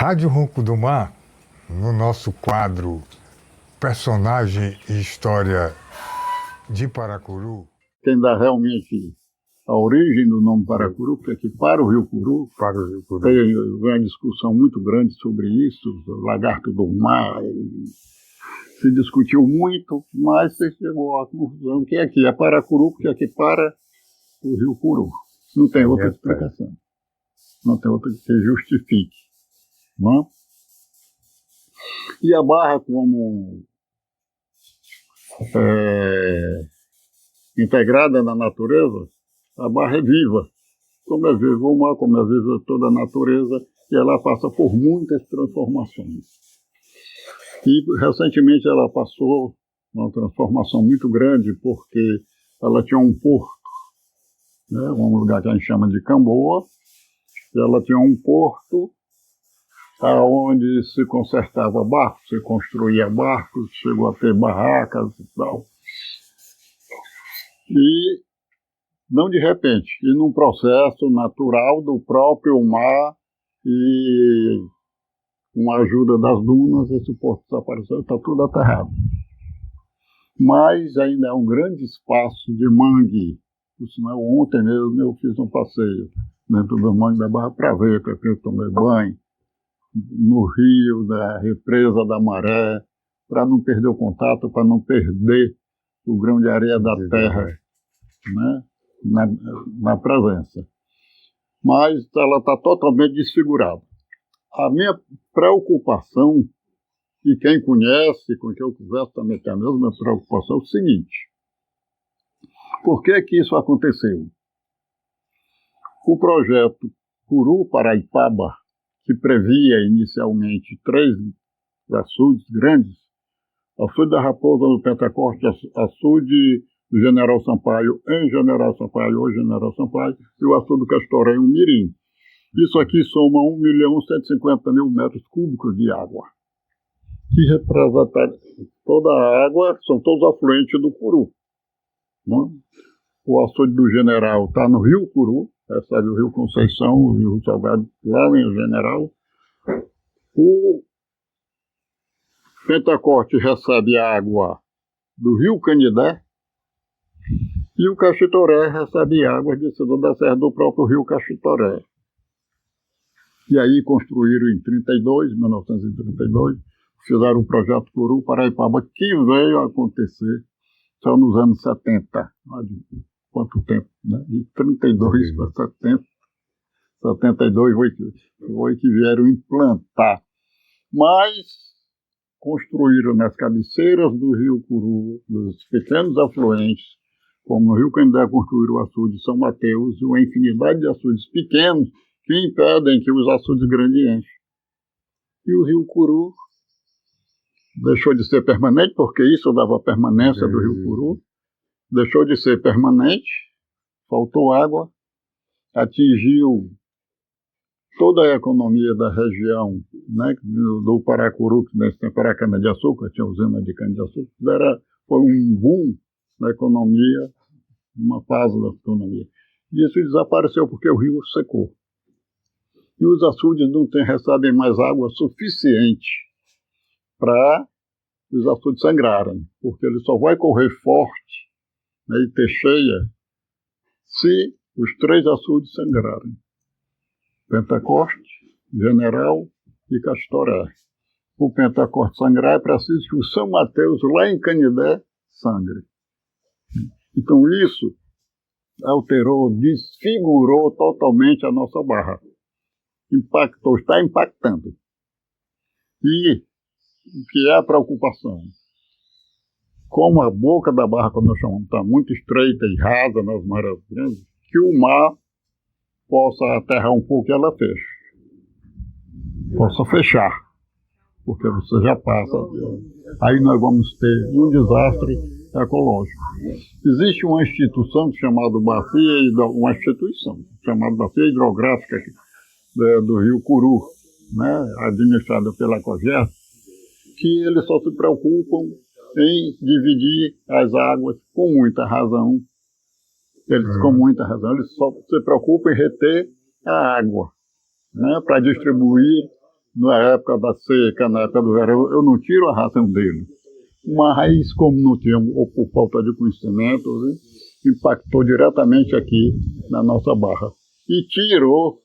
Rádio Ronco do Mar, no nosso quadro Personagem e História de Paracuru. Quem dá realmente a origem do nome Paracuru, porque aqui para o Rio Curu, tem uma discussão muito grande sobre isso, o lagarto do mar, se discutiu muito, mas se chegou à conclusão que aqui é Paracuru, porque aqui para o Rio Curu. Não tem outra explicação. Não tem outra que justifique. Não? E a barra, como integrada na natureza, a barra é viva. Como é viva o mar, como é viva toda a natureza, e ela passa por muitas transformações. E recentemente ela passou uma transformação muito grande, porque ela tinha um porto, né, um lugar que a gente chama de Camboa, e ela tinha um porto onde se consertava barcos, se construía barcos, chegou a ter barracas e tal. E não de repente, e num processo natural do próprio mar e com a ajuda das dunas, esse porto desapareceu, está tudo aterrado. Mas ainda é um grande espaço de mangue. Por sinal, ontem mesmo eu fiz um passeio dentro do mangue da Barra para ver, porque eu tomei banho no rio, da represa da Maré, para não perder o contato, para não perder o grão de areia da terra, né, na presença. Mas ela está totalmente desfigurada. A minha preocupação, e quem conhece, com quem eu converso também tem a mesma preocupação, é o seguinte: por que que isso aconteceu? O projeto Curu-Paraipaba, que previa inicialmente 3 açudes grandes, açude da Raposa do Pentecoste, açude do General Sampaio em General Sampaio, hoje General Sampaio, e o açude do Castoré em Mirim. Isso aqui soma 1.150.000 metros cúbicos de água, que representa toda a água, são todos afluentes do Curu. Não? O açude do General está no Rio Curu, recebe o Rio Conceição, o Rio Salgado, lá em General. O Pentecoste recebe água do Rio Canidé e o Caxitoré recebe água de Cidade da Serra do próprio Rio Caxitoré. E aí construíram em 1932, fizeram um projeto Curu Paraipaba, que veio a acontecer só nos anos 70. Quanto tempo, né? De 32 para 70, 72 foi que vieram implantar. Mas construíram nas cabeceiras do Rio Curu, dos pequenos afluentes, como o Rio Canindé construíram o açude de São Mateus, e uma infinidade de açudes pequenos que impedem que os açudes grandes enchem. E o Rio Curu deixou de ser permanente, porque isso dava permanência do Rio Curu, deixou de ser permanente, faltou água, atingiu toda a economia da região, né, do Paracuru, que nesse tempo era cana-de-açúcar, tinha usina de cana-de-açúcar, foi um boom na economia, uma fase da economia. E isso desapareceu porque o rio secou. E os açudes não recebem mais água suficiente para os açudes sangrarem, porque ele só vai correr forte, né, e ter cheia se os 3 açudes sangrarem: Pentecoste, General e Castoré. O Pentecoste sangrar é preciso que o São Mateus, lá em Canidé, sangre. Então isso alterou, desfigurou totalmente a nossa barra. Impactou, está impactando. E o que é a preocupação? Como a boca da barra, como nós chamamos, está muito estreita e rasa nas marés grandes, que o mar possa aterrar um pouco e ela feche. Possa fechar, porque você já passa. Aí nós vamos ter um desastre ecológico. Existe uma instituição chamada uma instituição chamada Bacia Hidrográfica do Rio Curu, né, administrada pela COGER, que eles só se preocupam em dividir as águas com muita razão. Com muita razão, eles só se preocupam em reter a água, né, para distribuir na época da seca, na época do verão, eu não tiro a ração dele. Mas, como não tinha, ou por falta de conhecimento, né, impactou diretamente aqui na nossa barra. E tirou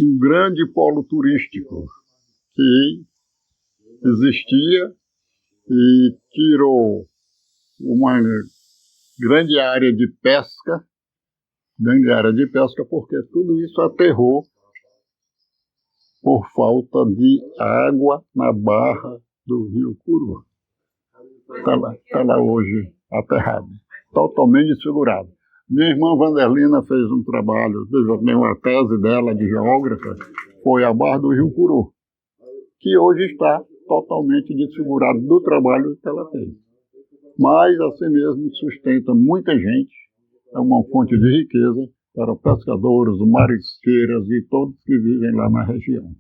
um grande polo turístico que existia e tirou uma grande área de pesca, porque tudo isso aterrou por falta de água na barra do Rio Curuá. Está lá hoje aterrado, totalmente desfigurado. Minha irmã Vanderlina fez um trabalho, uma tese dela de geógrafa, foi a barra do Rio Curuá, que hoje está totalmente desfigurado do trabalho que ela fez. Mas, assim mesmo, sustenta muita gente, é uma fonte de riqueza para pescadores, marisqueiras e todos que vivem lá na região.